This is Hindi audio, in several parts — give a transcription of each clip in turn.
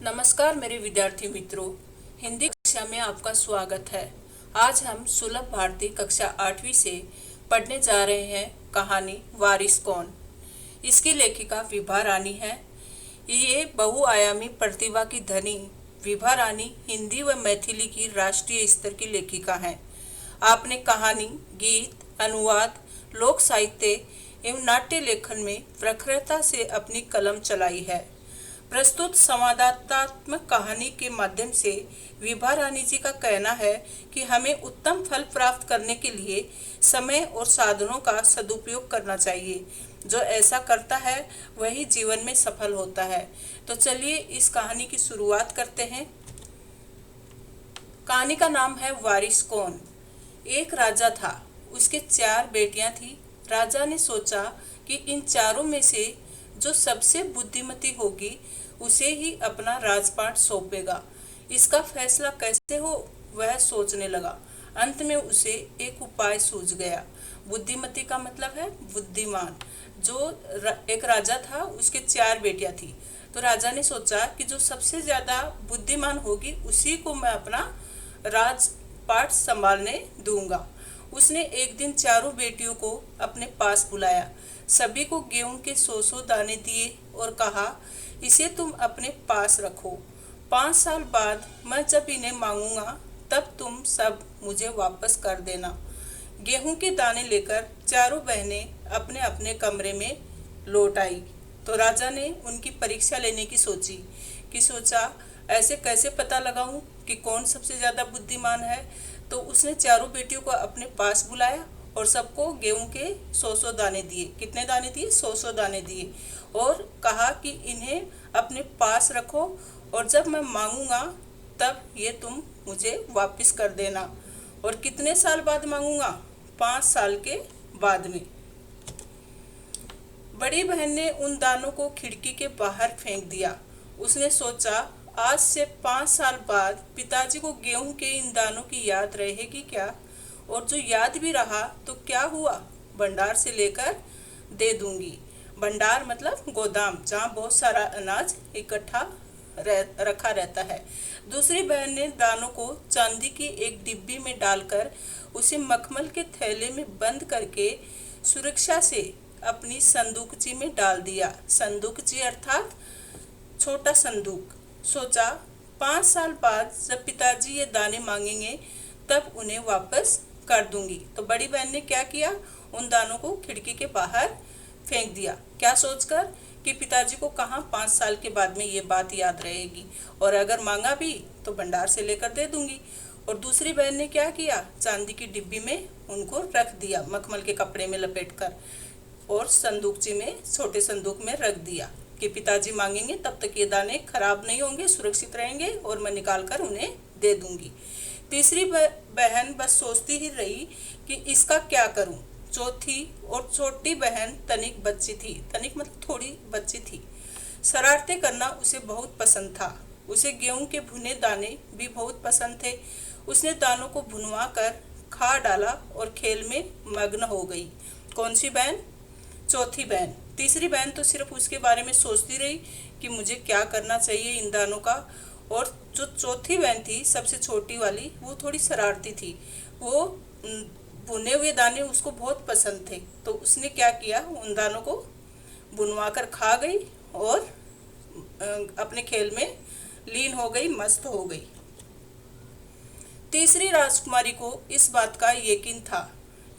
नमस्कार मेरे विद्यार्थी मित्रों, हिंदी कक्षा में आपका स्वागत है। आज हम सुलभ भारती कक्षा 8वीं से पढ़ने जा रहे हैं कहानी वारिस कौन। इसकी लेखिका विभा रानी है। ये बहुआयामी प्रतिभा की धनी विभा रानी हिंदी व मैथिली की राष्ट्रीय स्तर की लेखिका हैं। आपने कहानी, गीत, अनुवाद, लोक साहित्य एवं नाट्य लेखन में प्रखरता से अपनी कलम चलाई है। प्रस्तुत संवादात्मक कहानी के माध्यम से विभा रानी जी का कहना है कि हमें उत्तम फल प्राप्त करने के लिए समय और साधनों का सदुपयोग करना चाहिए। जो ऐसा करता है वही जीवन में सफल होता है। तो चलिए इस कहानी की शुरुआत करते हैं। कहानी का नाम है वारिस कौन। एक राजा था, उसके 4 बेटियां थी। राजा ने सोचा कि इन चारों में से जो सबसे बुद्धिमती होगी उसे ही अपना राजपाट सौंपेगा। इसका फैसला कैसे हो वह सोचने लगा। अंत में उसे एक उपाय सूझ गया। बुद्धिमती का मतलब है बुद्धिमान। जो एक राजा था, उसके 4 बेटियां थी। तो राजा ने सोचा कि जो सबसे ज्यादा बुद्धिमान होगी उसी को मैं अपना राजपाट संभालने दूंगा। उसने एक दिन चारों बेटियों को अपने पास बुलाया, सभी को गेहूं के 100 दाने दिए और कहा, इसे तुम अपने पास रखो। 5 साल बाद मैं जब इन्हें मांगूंगा तब तुम सब मुझे वापस कर देना। गेहूं के दाने लेकर चारों बहनें अपने अपने कमरे में लौट आई। तो राजा ने उनकी परीक्षा लेने की सोचा ऐसे कैसे पता लगाऊं कि कौन सबसे ज्यादा बुद्धिमान है। तो उसने चारों बेटियों को अपने पास बुलाया और सबको गेहूं के 100 दाने दिए। कितने दाने दिए? 100 दाने दिए और कहा कि इन्हें अपने पास रखो और जब मैं मांगूंगा तब ये तुम मुझे वापस कर देना। और कितने साल बाद मांगूंगा? 5 साल के बाद में। बड़ी बहन ने उन दानों को खिड़की के बाहर फेंक दिया। उसने सोचा आज से 5 साल बाद पिताजी को गेहूं के इन दानों की याद रहेगी क्या? और जो याद भी रहा तो क्या हुआ, भंडार से लेकर दे दूंगी। भंडार मतलब गोदाम, जहाँ बहुत सारा अनाज इकट्ठा रखा रहता है। दूसरी बहन ने दानों को चांदी की एक डिब्बी में डालकर उसे मखमल के थैले में बंद करके सुरक्षा से अपनी संदूकची में डाल दिया। संदूकची अर्थात छोटा संदूक। सोचा 5 साल बाद जब पिताजी ये दाने मांगेंगे तब उन्हें वापस कर दूंगी। तो बड़ी बहन ने क्या किया? उन दानों को खिड़की के बाहर फेंक दिया। क्या सोचकर कि पिताजी को कहाँ 5 साल के बाद में ये बात याद रहेगी, और अगर मांगा भी तो भंडार से लेकर दे दूंगी। और दूसरी बहन ने क्या किया? चांदी की डिब्बी में उनको रख दिया, मखमल के कपड़े में लपेटकर, और संदूकची में, छोटे संदूक में रख दिया कि पिताजी मांगेंगे तब तक ये दाने खराब नहीं होंगे, सुरक्षित रहेंगे और मैं निकाल कर उन्हें दे दूंगी। तीसरी बहन बस सोचती ही रही कि इसका क्या करूं। चौथी और छोटी बहन तनिक बच्ची थी। तनिक मतलब थोड़ी बच्ची थी। शरारतें करना उसे बहुत पसंद था। उसे गेहूं के भुने दाने भी बहुत पसंद थे। उसने दानों को भुनवा कर खा डाला और खेल में मग्न हो गई। कौन सी बहन? चौथी बहन। तीसरी बहन तो सिर्फ उसके बारे में सोचती रही कि मुझे क्या करना चाहिए इन दानों का। और जो चौथी बहन थी, सबसे छोटी वाली, वो थोड़ी शरारती थी। वो भुने हुए दाने उसको बहुत पसंद थे। तो उसने क्या किया? उन दानों को भुनवा कर खा गई और अपने खेल में लीन हो गई, मस्त हो गई। तीसरी राजकुमारी को इस बात का यकीन था,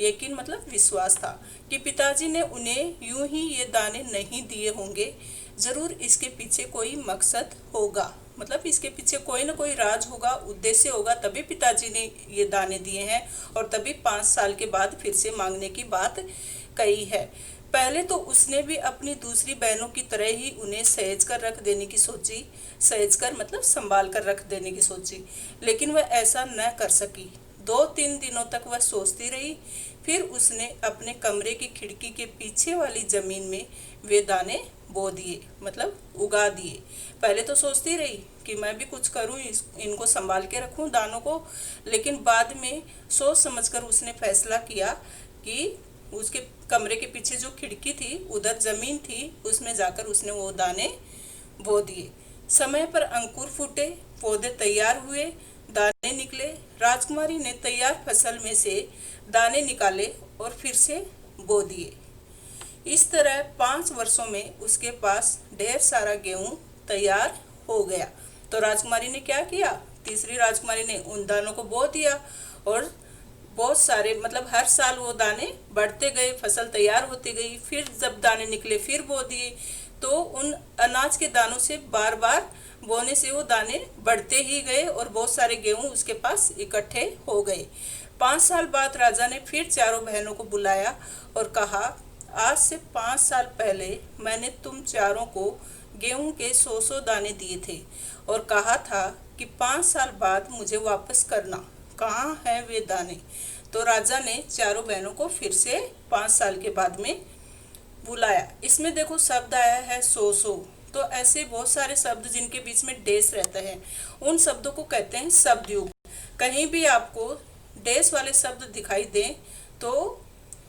यकीन मतलब विश्वास था, कि पिताजी ने उन्हें यूं ही ये दाने नहीं दिए होंगे। जरूर इसके पीछे कोई मकसद होगा, मतलब इसके पीछे कोई ना कोई राज होगा, उद्देश्य होगा, तभी पिताजी ने ये दाने दिए हैं और तभी 5 साल के बाद फिर से मांगने की बात कही है। पहले तो उसने भी अपनी दूसरी बहनों की तरह ही उन्हें सहेज कर रख देने की सोची। सहेज कर मतलब संभाल कर रख देने की सोची, लेकिन वह ऐसा न कर सकी। 2-3 दिनों तक वह सोचती रही। फिर उसने अपने कमरे की खिड़की के पीछे वाली जमीन में वे दाने बो दिए, मतलब उगा दिए। पहले तो सोचती रही कि मैं भी कुछ करूं, इनको संभाल के रखूं दानों को, लेकिन बाद में सोच समझकर उसने फैसला किया कि उसके कमरे के पीछे जो खिड़की थी, उधर जमीन थी, उसमें जाकर उसने वो दाने बो दिए। समय पर अंकुर फूटे, पौधे तैयार हुए, दाने निकले। राजकुमारी ने तैयार फसल में से दाने निकाले और फिर से बो दिए। इस तरह 5 वर्षों में उसके पास ढेर सारा गेहूं तैयार हो गया। तो राजकुमारी ने क्या किया, तीसरी राजकुमारी ने उन दानों को बो दिया और बहुत सारे मतलब हर साल वो दाने बढ़ते गए, फसल तैयार होती गई, फिर जब दाने निकले फिर बो दिए। तो उन अनाज के दानों से बार बार बोने से वो दाने बढ़ते ही गए और बहुत सारे गेहूं उसके पास इकट्ठे हो गए। 5 साल बाद राजा ने फिर चारों बहनों को बुलाया और कहा, आज से 5 साल पहले मैंने तुम चारों को गेहूं के 100 दाने दिए थे और कहा था कि 5 साल बाद मुझे वापस करना। कहाँ हैं वे दाने? तो राजा ने चारों बहनों को फिर से 5 साल के बाद में बुलाया। इसमें देखो शब्द आया है 100। तो ऐसे बहुत सारे शब्द जिनके बीच में डेस रहता है, उन शब्दों को कहते हैं शब्द युग। कहीं भी आपको डेस वाले शब्द दिखाई दें तो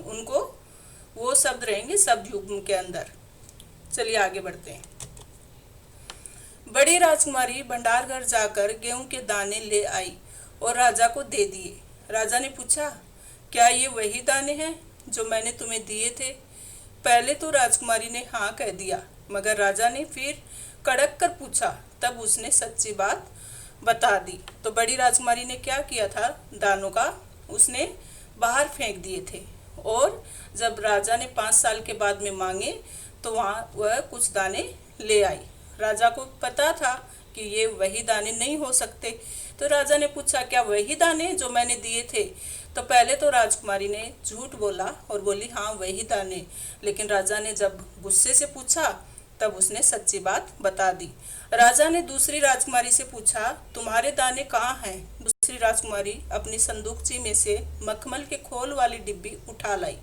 उनको वो शब्द रहेंगे शब्द युग के अंदर। चलिए आगे बढ़ते हैं। बड़ी राजकुमारी भंडार घर जाकर गेहूं के दाने ले आई और राजा को दे दिए। राजा ने पूछा, क्या ये वही दाने हैं जो मैंने तुम्हें दिए थे? पहले तो राजकुमारी ने हाँ कह दिया, मगर राजा ने फिर कड़क कर पूछा, तब उसने सच्ची बात बता दी। तो बड़ी राजकुमारी ने क्या किया था, दानों का उसने बाहर फेंक दिए थे और जब राजा ने 5 साल के बाद में मांगे तो वहाँ वह कुछ दाने ले आई। राजा को पता था कि ये वही दाने नहीं हो सकते। तो राजा ने पूछा, क्या वही दाने जो मैंने दिए थे? तो पहले तो राजकुमारी ने झूठ बोला और बोली हाँ वही दाने। लेकिन राजा ने जब गुस्से से पूछा तब उसने सच्ची बात बता दी। राजा ने दूसरी राजकुमारी से पूछा, तुम्हारे दाने कहाँ हैं? दूसरी राजकुमारी अपनी संदूकची में से मखमल के खोल वाली डिब्बी उठा लाई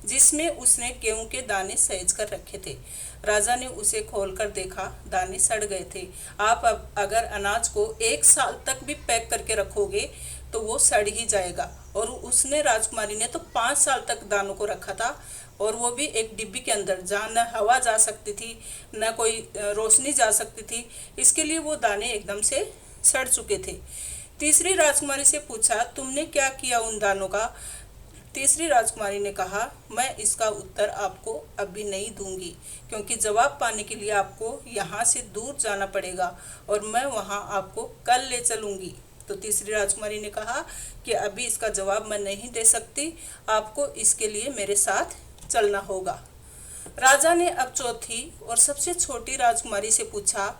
जिसमें उसने गेहूं के दाने सहेज कर रखे थे। राजा ने उसे खोलकर देखा, दाने सड़ गए थे। आप अब अगर अनाज को 1 साल तक भी पैक करके रखोगे तो वो सड़ ही जाएगा। और उसने राजकुमारी ने तो 5 साल तक दानों को रखा था और वो भी एक डिब्बी के अंदर जहाँ न हवा जा सकती थी न कोई रोशनी जा सकती थी। इसके लिए वो दाने एकदम से सड़ चुके थे। तीसरी राजकुमारी से पूछा, तुमने क्या किया उन दानों का? तीसरी राजकुमारी ने कहा, मैं इसका उत्तर आपको अभी नहीं दूंगी क्योंकि जवाब पाने के लिए आपको यहाँ से दूर जाना पड़ेगा और मैं वहाँ आपको कल ले चलूँगी। तो तीसरी राजकुमारी ने कहा कि अभी इसका जवाब मैं नहीं दे सकती, आपको इसके लिए मेरे साथ चलना होगा। राजा ने अब चौथी और सबसे छोटी राजकुमारी से पूछा।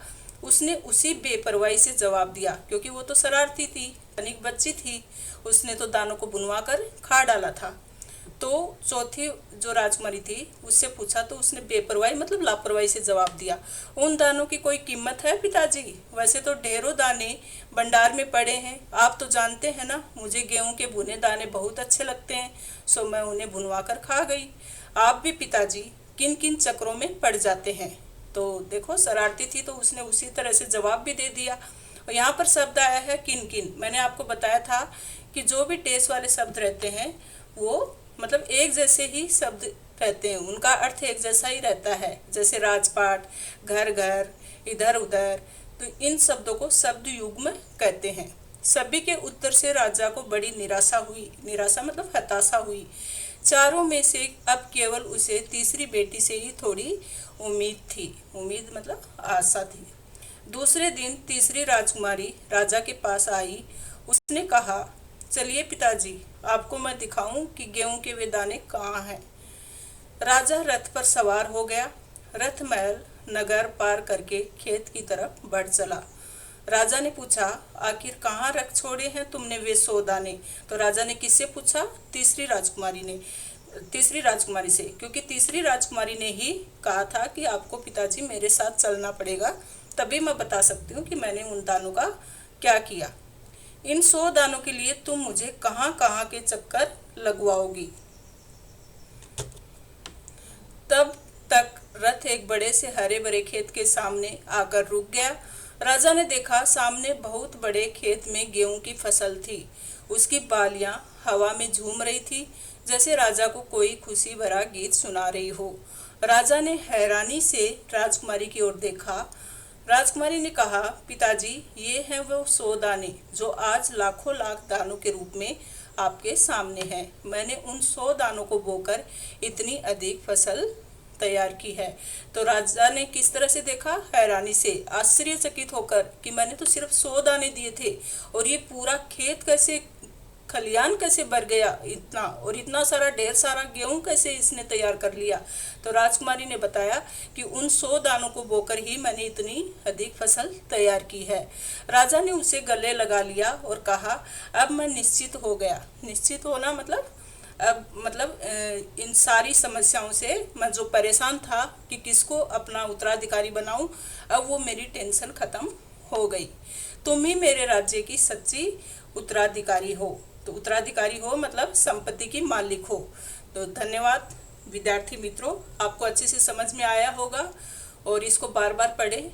उसने उसी बेपरवाही से जवाब दिया क्योंकि वो तो शरारती थी, अनेक बच्ची थी, उसने तो दानों को बुनवा कर खा डाला था। तो चौथी जो राजकुमारी थी उससे पूछा तो उसने बेपरवाही मतलब लापरवाही से जवाब दिया, उन दानों की कोई कीमत है पिताजी? वैसे तो ढेरों दाने भंडार में पड़े हैं, आप तो जानते हैं ना मुझे गेहूं के भुने दाने बहुत अच्छे लगते हैं, सो मैं उन्हें भुनवा कर खा गई। आप भी पिताजी किन किन चक्रों में पड़ जाते हैं। तो देखो शरारती थी तो उसने उसी तरह से जवाब भी दे दिया। और यहाँ पर शब्द आया है किन किन। मैंने आपको बताया था कि जो भी टेस वाले शब्द रहते हैं वो मतलब एक जैसे ही शब्द रहते हैं, उनका अर्थ एक जैसा ही रहता है। जैसे राजपाट, घर घर, इधर उधर, तो इन शब्दों को शब्द युग्म कहते हैं। सभी के उत्तर से राजा को बड़ी निराशा हुई, निराशा मतलब हताशा हुई। चारों में से अब केवल उसे तीसरी बेटी से ही थोड़ी उम्मीद थी, उम्मीद मतलब आशा थी। दूसरे दिन तीसरी राजकुमारी राजा के पास आई। उसने कहा, चलिए पिताजी आपको मैं दिखाऊं कि गेहूं के वे दाने कहाँ हैं। राजा रथ पर सवार हो गया। रथ महल नगर पार करके खेत की तरफ बढ़ चला। राजा ने पूछा, आखिर कहाँ रख छोड़े हैं तुमने वे 100 दाने? तो राजा ने किससे पूछा? तीसरी राजकुमारी से, क्योंकि तीसरी राजकुमारी ने ही कहा था कि आपको पिताजी मेरे साथ चलना पड़ेगा, तभी मैं बता सकती हूँ कि मैंने उन दानों का क्या किया। इन 100 दानों के लिए तुम मुझे कहाँ कहाँ के चक्कर लगवाओगी? तब तक रथ एक बड़े से हरे भरे खेत के सामने आकर रुक गया। राजा ने देखा सामने बहुत बड़े खेत में गेहूं की फसल थी। उसकी बालियां हवा में झूम रही थी जैसे राजा को कोई खुशी भरा गीत सुना रही हो। राजा ने हैरानी से राजकुमारी की ओर देखा। राजकुमारी ने कहा, पिताजी, ये हैं वो 100 दाने जो आज लाखों लाख दानों के रूप में आपके सामने हैं। मैंने उन 100 दानों को बोकर इतनी अधिक फसल तैयार की है। तो राजा ने किस तरह से देखा, हैरानी से, आश्चर्यचकित होकर कि मैंने तो सिर्फ 100 दाने दिए थे और ये पूरा खेत कैसे, खलियान कैसे भर गया इतना, और इतना सारा ढेर सारा गेहूं कैसे इसने तैयार कर लिया। तो राजकुमारी ने बताया कि उन 100 दानों को बोकर ही मैंने इतनी अधिक फसल तैयार की है। राजा ने उसे गले लगा लिया और कहा, अब मैं निश्चित हो गया। निश्चित होना मतलब अब इन सारी समस्याओं से मैं जो परेशान था कि किसको अपना उत्तराधिकारी बनाऊं, अब वो मेरी टेंशन खत्म हो गई। तुम ही मेरे राज्य की सच्ची उत्तराधिकारी हो। तो उत्तराधिकारी हो मतलब संपत्ति की मालिक हो। तो धन्यवाद विद्यार्थी मित्रों, आपको अच्छे से समझ में आया होगा और इसको बार बार पढ़ें।